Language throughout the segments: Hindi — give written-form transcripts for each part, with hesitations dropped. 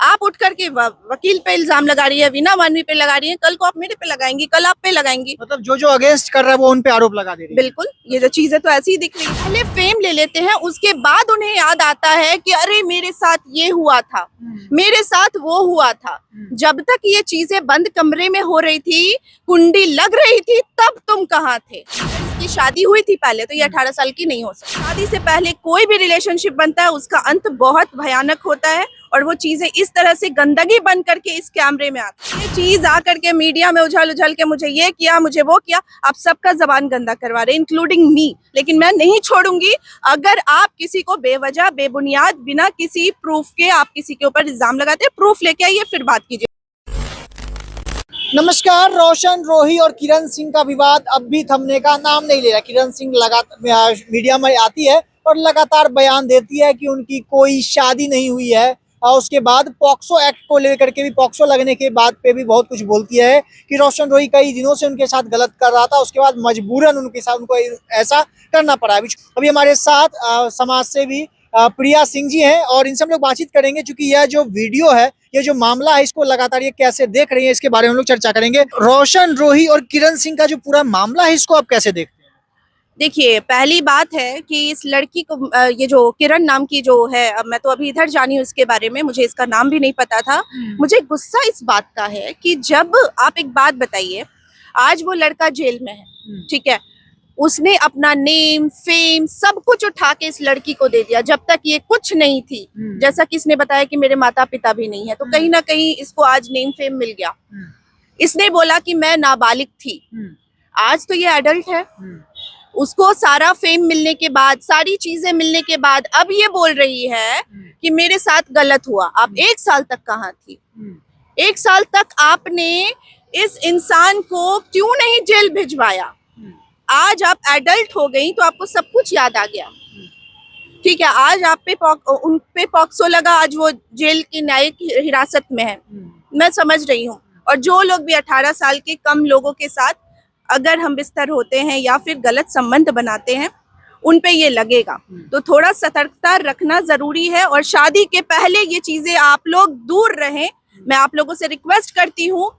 आप उठ करके वकील पे इल्जाम लगा रही है, वीना मानवी पे लगा रही है, कल को आप मेरे पे लगाएंगी, कल आप पे लगाएंगी। मतलब जो जो अगेंस्ट कर रहा है वो उन पे आरोप लगा दे रही है। बिल्कुल, ये जो चीजें तो ऐसी ही दिख रही है। पहले फेम ले लेते हैं, उसके बाद उन्हें याद आता है कि अरे मेरे साथ ये हुआ था, मेरे साथ वो हुआ था। जब तक ये चीजें बंद कमरे में हो रही थी, कुंडी लग रही थी, तब तुम कहाँ थे? इसकी शादी हुई थी पहले, तो ये 18 साल की नहीं हो सकती। शादी से पहले कोई भी रिलेशनशिप बनता है, उसका अंत बहुत भयानक होता है और वो चीजें इस तरह से गंदगी बन करके इस कैमरे में आती है। ये चीज आकर के मीडिया में उछल उछल के मुझे ये किया, मुझे वो किया, आप सबका जबान गंदा करवा रहे, इंक्लूडिंग मी। लेकिन मैं नहीं छोड़ूंगी। अगर आप किसी को बेवजह बेबुनियाद बिना किसी प्रूफ के आप किसी के ऊपर इल्जाम लगाते हैं, प्रूफ लेके आइए फिर बात कीजिए। नमस्कार। रोशन, रोही और किरण सिंह का विवाद अब भी थमने का नाम नहीं ले रहा। किरण सिंह लगातार मीडिया में आती है और लगातार बयान देती है कि उनकी कोई शादी नहीं हुई है, और उसके बाद पॉक्सो एक्ट को लेकर के भी, पॉक्सो लगने के बाद पे भी बहुत कुछ बोलती है कि रोशन रोही कई दिनों से उनके साथ गलत कर रहा था, उसके बाद मजबूरन उनके साथ उनको ऐसा करना पड़ा। अभी हमारे साथ समाज सेवी प्रिया सिंह जी हैं और इनसे हम लोग बातचीत करेंगे, क्योंकि यह जो वीडियो है, ये जो मामला है, इसको लगातार ये कैसे देख रही है, इसके बारे में हम लोग चर्चा करेंगे। रोशन, रोही और किरण सिंह का जो पूरा मामला है, इसको आप कैसे देखते हैं? देखिए, पहली बात है कि इस लड़की को, ये जो किरण नाम की जो है, अब मैं तो अभी इधर जानी हूँ इसके बारे में, मुझे इसका नाम भी नहीं पता था। मुझे गुस्सा इस बात का है कि जब आप एक बात बताइए, आज वो लड़का जेल में है, ठीक है, उसने अपना नेम फेम सब कुछ उठा के इस लड़की को दे दिया, जब तक ये कुछ नहीं थी। जैसा कि इसने बताया कि मेरे माता पिता भी नहीं है, तो कहीं ना कहीं इसको आज नेम फेम मिल गया। इसने बोला कि मैं नाबालिग थी, आज तो ये एडल्ट है। उसको सारा फेम मिलने के बाद, सारी चीजें मिलने के बाद, अब ये बोल रही है कि मेरे साथ गलत हुआ। आप 1 साल तक कहाँ थी? 1 साल तक आपने इस इंसान को क्यों नहीं जेल भिजवाया? आज आप एडल्ट हो गई तो आपको सब कुछ याद आ गया, ठीक है। आज आप पे उन पे पॉक्सो लगा, आज वो जेल की न्यायिक हिरासत में है, मैं समझ रही हूँ। और जो लोग भी 18 साल के कम लोगों के साथ अगर हम बिस्तर होते हैं या फिर गलत संबंध बनाते हैं, उन पे ये लगेगा। तो थोड़ा सतर्कता रखना जरूरी है और शादी के पहले ये चीजें आप लोग दूर रहें। मैं आप लोगों से रिक्वेस्ट करती हूँ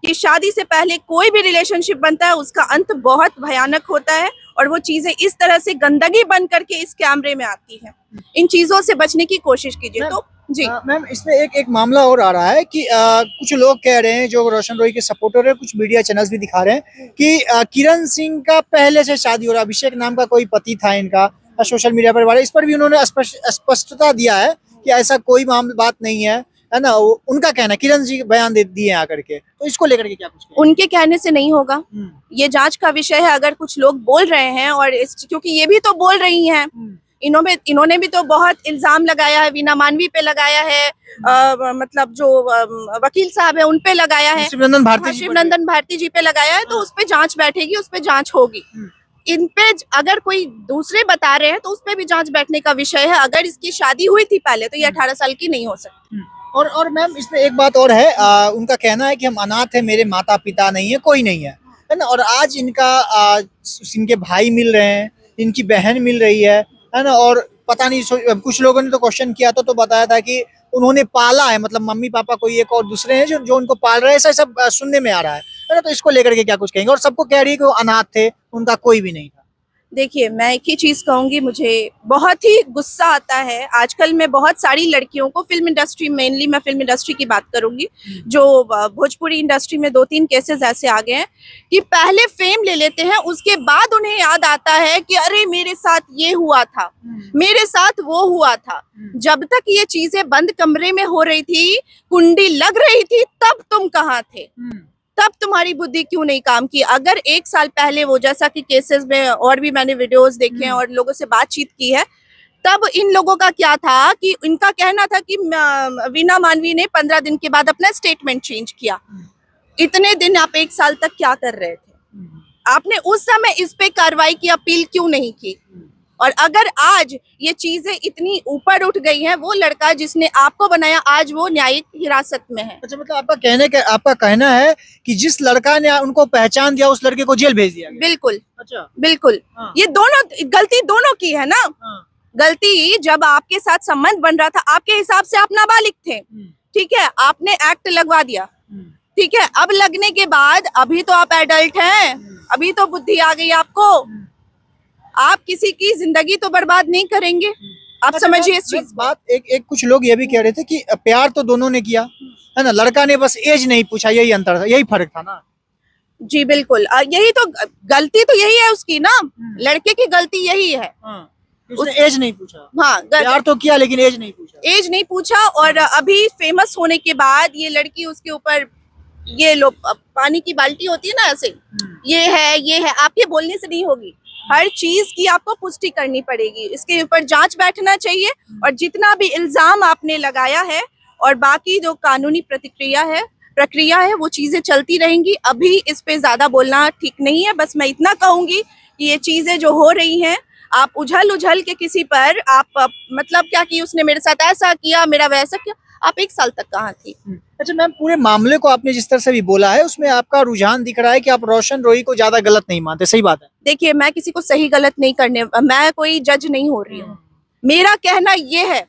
कि शादी से पहले कोई भी रिलेशनशिप बनता है, उसका अंत बहुत भयानक होता है और वो चीजें इस तरह से गंदगी बन करके इस कैमरे में आती है। इन चीजों से बचने की कोशिश कीजिए। तो जी मैम, इसमें एक मामला और आ रहा है कि कुछ लोग कह रहे हैं, जो रोशन रोही के सपोर्टर है, कुछ मीडिया चैनल्स भी दिखा रहे हैं कि किरण सिंह का पहले से शादी हो रहा, अभिषेक नाम का कोई पति था इनका, सोशल मीडिया पर इस पर भी उन्होंने स्पष्टता दिया है कि ऐसा कोई बात नहीं है ना। उनका कहना, किरण जी बयान दे दिए आकर के, तो इसको लेकर के क्या कुछ उनके कहने से नहीं होगा, ये जांच का विषय है। अगर कुछ लोग बोल रहे हैं और क्योंकि ये भी तो बोल रही हैं, इन्होंने भी तो बहुत इल्जाम लगाया है, वीना मानवी पे लगाया है, मतलब जो वकील साहब है उन पे लगाया है, शिवनंदन भारती जी पे लगाया है। तो उस पे जांच बैठेगी, उस पे जांच होगी। इन पे अगर कोई दूसरे बता रहे हैं तो उस पे भी जांच बैठने का विषय है। अगर इसकी शादी हुई थी पहले, तो ये 18 साल की नहीं हो सकती। और मैम, इसमें एक बात और है, उनका कहना है कि हम अनाथ है, मेरे माता पिता नहीं है, कोई नहीं है ना। और आज इनके भाई मिल रहे हैं, इनकी बहन मिल रही है ना। और पता नहीं, कुछ लोगों ने तो क्वेश्चन किया तो बताया था कि उन्होंने पाला है, मतलब मम्मी पापा कोई एक और दूसरे हैं जो उनको पाल रहे हैं, ऐसा सब सुनने में आ रहा है ना। तो इसको लेकर के क्या कुछ कहेंगे? और सबको कह रही है कि वो अनाथ थे, उनका कोई भी नहीं था। देखिए, मैं एक ही चीज कहूंगी, मुझे बहुत ही गुस्सा आता है। आजकल मैं बहुत सारी लड़कियों को, फिल्म इंडस्ट्री, मेनली मैं फिल्म इंडस्ट्री की बात करूंगी, जो भोजपुरी इंडस्ट्री में 2-3 केसेस ऐसे आ गए हैं कि पहले फेम ले लेते हैं, उसके बाद उन्हें याद आता है कि अरे मेरे साथ ये हुआ था, मेरे साथ वो हुआ था। जब तक ये चीजें बंद कमरे में हो रही थी, कुंडी लग रही थी, तब तुम कहाँ थे? तब तुम्हारी बुद्धि क्यों नहीं काम की? अगर 1 साल पहले वो, जैसा कि केसेस में और भी मैंने वीडियोस देखे हैं और लोगों से बातचीत की है, तब इन लोगों का क्या था कि इनका कहना था कि वीना मानवी ने 15 दिन के बाद अपना स्टेटमेंट चेंज किया। इतने दिन आप 1 साल तक क्या कर रहे थे? आपने उस समय इस पे कार्रवाई की अपील क्यों नहीं की? और अगर आज ये चीजें इतनी ऊपर उठ गई हैं, वो लड़का जिसने आपको बनाया आज वो न्यायिक हिरासत में है। अच्छा, मतलब आपका कहना है कि जिस लड़का ने उनको पहचान दिया, उस लड़के को जेल भेज दिया गया? बिल्कुल। अच्छा, बिल्कुल। हाँ। ये दोनों गलती दोनों की है ना। हाँ। गलती जब आपके साथ संबंध बन रहा था, आपके हिसाब से आप नाबालिग थे, ठीक है, आपने एक्ट लगवा दिया, ठीक है, अब लगने के बाद अभी तो आप एडल्ट हैं, अभी तो बुद्धि आ गई आपको, आप किसी की जिंदगी तो बर्बाद नहीं करेंगे, आप अच्छा, समझिए इस मैं चीज। बात एक कुछ लोग ये भी कह रहे थे कि प्यार तो दोनों ने किया है ना, लड़का ने बस एज नहीं पूछा, यही अंतर था, यही फर्क था ना। जी बिल्कुल, यही तो गलती तो यही है उसकी ना, लड़के की गलती यही है। उसने एज नहीं पूछा, हाँ, प्यार तो किया लेकिन एज नहीं पूछा। एज नहीं पूछा, और अभी फेमस होने के बाद ये लड़की उसके ऊपर ये लो पानी की बाल्टी होती है ना, ऐसे ये है, आपके बोलने से नहीं होगी, हर चीज की आपको पुष्टि करनी पड़ेगी, इसके ऊपर जांच बैठना चाहिए, और जितना भी इल्जाम आपने लगाया है और बाकी जो कानूनी प्रक्रिया है वो चीजें चलती रहेंगी। अभी इस पे ज्यादा बोलना ठीक नहीं है, बस मैं इतना कहूंगी कि ये चीजें जो हो रही हैं, आप उछल के किसी पर आप मतलब क्या कि उसने मेरे साथ ऐसा किया, मेरा वैसा किया, आप 1 साल तक कहाँ थी? अच्छा मैम, पूरे मामले को आपने जिस तरह से भी बोला है उसमें आपका रुझान दिख रहा है कि आप रोशन रोही को ज्यादा गलत नहीं मानते, सही बात है? देखिए, मैं किसी को सही गलत नहीं करने, मैं कोई जज नहीं हो रही हूँ। मेरा कहना ये है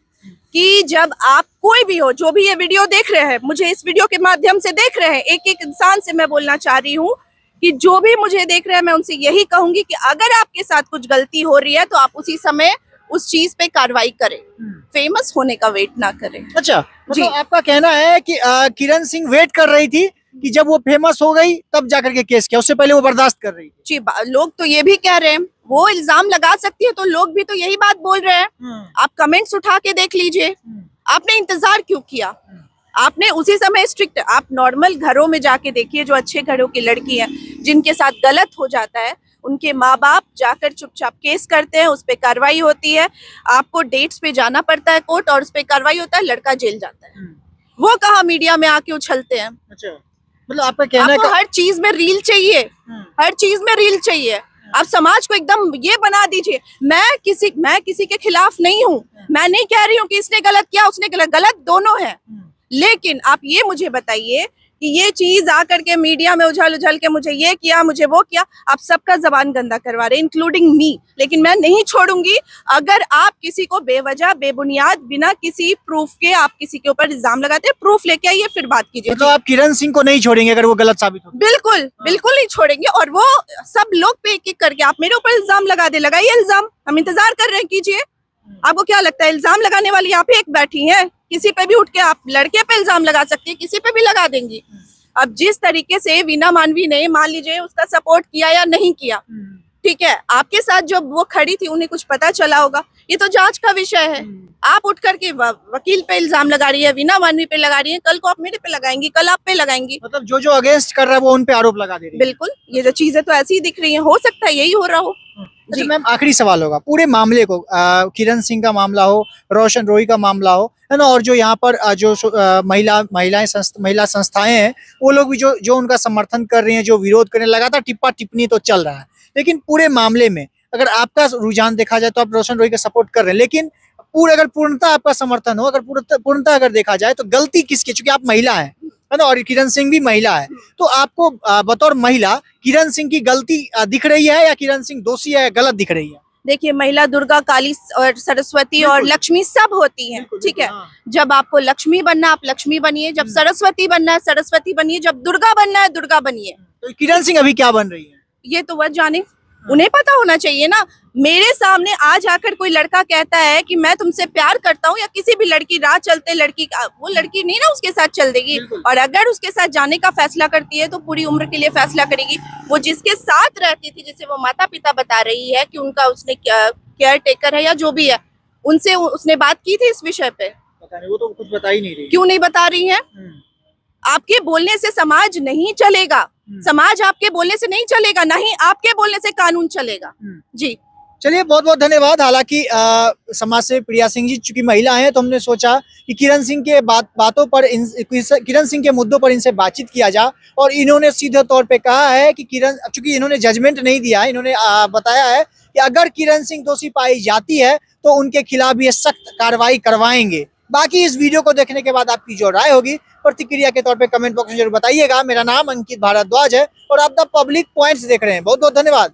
कि जब आप कोई भी हो, जो भी ये वीडियो देख रहे हैं, मुझे इस वीडियो के माध्यम से देख रहे हैं, एक एक इंसान से मैं बोलना चाह रही हूँ कि जो भी मुझे देख रहे हैं, मैं उनसे यही कहूंगी कि अगर आपके साथ कुछ गलती हो रही है तो आप उसी समय उस चीज पे कार्रवाई करें, फेमस होने का वेट ना करें। अच्छा, जी। मतलब आपका कहना है कि किरण सिंह वेट कर रही थी कि जब वो फेमस हो गई तब जाकर के केस किया, उससे पहले वो बर्दाश्त कर रही थी। जी, लोग तो ये भी कह रहे हैं, वो इल्जाम लगा सकती है तो लोग भी तो यही बात बोल रहे हैं। आप कमेंट्स उठा के देख लीजिए, आपने इंतजार क्यों किया? आपने उसी समय स्ट्रिक्ट, आप नॉर्मल घरों में जाके देखिए, जो अच्छे घरों की लड़की है जिनके साथ गलत हो जाता है, उनके माँ बाप जाकर चुपचाप केस करते हैं, उस पर कार्रवाई होती है, आपको डेट्स पे जाना पड़ता है कोर्ट, और उस पर कार्रवाई होता है, लड़का जेल जाता है। वो कहाँ मीडिया में आके उछलते हैं? अच्छा, मतलब आपका कहना है आपको हर चीज में रील चाहिए, हर चीज में रील चाहिए, आप समाज को एकदम ये बना दीजिए। मैं किसी के खिलाफ नहीं हूँ, मैं नहीं कह रही हूँ कि इसने गलत किया उसने गलत दोनों है, लेकिन आप ये मुझे बताइए कि ये चीज आकर के मीडिया में उछल के मुझे ये किया, मुझे वो किया, आप सबका जबान गंदा करवा रहे हैं, इंक्लूडिंग मी। लेकिन मैं नहीं छोड़ूंगी, अगर आप किसी को बेवजह बेबुनियाद बिना किसी प्रूफ के आप किसी के ऊपर इल्जाम लगाते हैं, प्रूफ लेके आइए फिर बात कीजिए। मतलब आप किरण सिंह को नहीं छोड़ेंगे अगर वो गलत साबित हो? बिल्कुल बिल्कुल नहीं छोड़ेंगे, और वो सब लोग पे एक एक करके आप मेरे ऊपर इल्जाम लगा दे, लगाइए इल्जाम, हम इंतजार कर रहे हैं, कीजिए। आपको क्या लगता है इल्जाम लगाने वाली आप ही एक बैठी हैं? किसी पे भी उठ के आप लड़के पे इल्जाम लगा सकती है, किसी पे भी लगा देंगी। अब जिस तरीके से वीना मानवी ने, मान लीजिए, उसका सपोर्ट किया या नहीं किया, ठीक है, आपके साथ जब वो खड़ी थी उन्हें कुछ पता चला होगा, ये तो जांच का विषय है। आप उठ करके वकील पे इल्जाम लगा रही है, वीना मानवी पे लगा रही है, कल को आप मेरे पे लगाएंगी, कल आप पे लगाएंगी। मतलब जो अगेंस्ट कर रहा है वो उन पे आरोप लगा दे रही है। बिल्कुल, ये जो चीजें तो ऐसी ही दिख रही है, हो सकता है यही हो रहा हो। अच्छा मैम, आखिरी सवाल होगा, पूरे मामले को किरण सिंह का मामला हो, रोशन रोही का मामला हो, है ना, और जो यहाँ पर महिला संस्थाएं हैं, वो लोग भी जो उनका समर्थन कर रही हैं, जो विरोध करने, लगातार टिप्पा टिप्पणी तो चल रहा है, लेकिन पूरे मामले में अगर आपका रुझान देखा जाए तो आप रोशन रोही का सपोर्ट कर रहे हैं, लेकिन अगर पूर्णतः आपका समर्थन हो, अगर पूर्णतः अगर देखा जाए तो गलती किसकी? चूंकि आप महिला है ना, और किरण सिंह भी महिला है, तो आपको बतौर महिला किरण सिंह की गलती दिख रही है या किरण सिंह दोषी है, गलत दिख रही है? देखिए, महिला दुर्गा, काली और सरस्वती और लक्ष्मी सब होती हैं, ठीक है। जब आपको लक्ष्मी बनना आप लक्ष्मी बनिए, जब सरस्वती बनना है सरस्वती बनिए, जब दुर्गा बनना है दुर्गा बनिए। तो किरण सिंह अभी क्या बन रही है? ये तो वह जाने, उन्हें पता होना चाहिए ना। मेरे सामने आज आकर कोई लड़का कहता है कि मैं तुमसे प्यार करता हूँ, या किसी भी लड़की राह चलते लड़की, वो लड़की नहीं ना उसके साथ चल देगी, और अगर उसके साथ जाने का फैसला करती है तो पूरी उम्र के लिए फैसला करेगी। वो जिसके साथ रहती थी, जिसे वो माता पिता बता रही है कि उनका उसने केयर टेकर है या जो भी है, उनसे उसने बात की थी इस विषय पे? पता नहीं, वो तो कुछ बता ही नहीं रही। क्यों नहीं बता रही है? आपके बोलने से समाज नहीं चलेगा, समाज आपके बोलने से नहीं चलेगा, नहीं आपके बोलने से कानून चलेगा। जी चलिए, बहुत बहुत धन्यवाद। हालांकि समाज से प्रिया सिंह जी चूंकि महिला हैं, तो हमने सोचा कि किरण सिंह के बातों पर, किरण सिंह के मुद्दों पर इनसे बातचीत किया जाए, और इन्होंने सीधे तौर पे कहा है कि किरण, चूंकि इन्होंने जजमेंट नहीं दिया है, इन्होंने बताया है कि अगर किरण सिंह दोषी पाई जाती है तो उनके खिलाफ ये सख्त कार्रवाई करवाएंगे। बाकी इस वीडियो को देखने के बाद आपकी जो राय होगी, प्रतिक्रिया के तौर पे कमेंट बॉक्स में जरूर बताइएगा। मेरा नाम अंकित भारद्वाज है और आप द पब्लिक पॉइंट्स देख रहे हैं। बहुत बहुत धन्यवाद।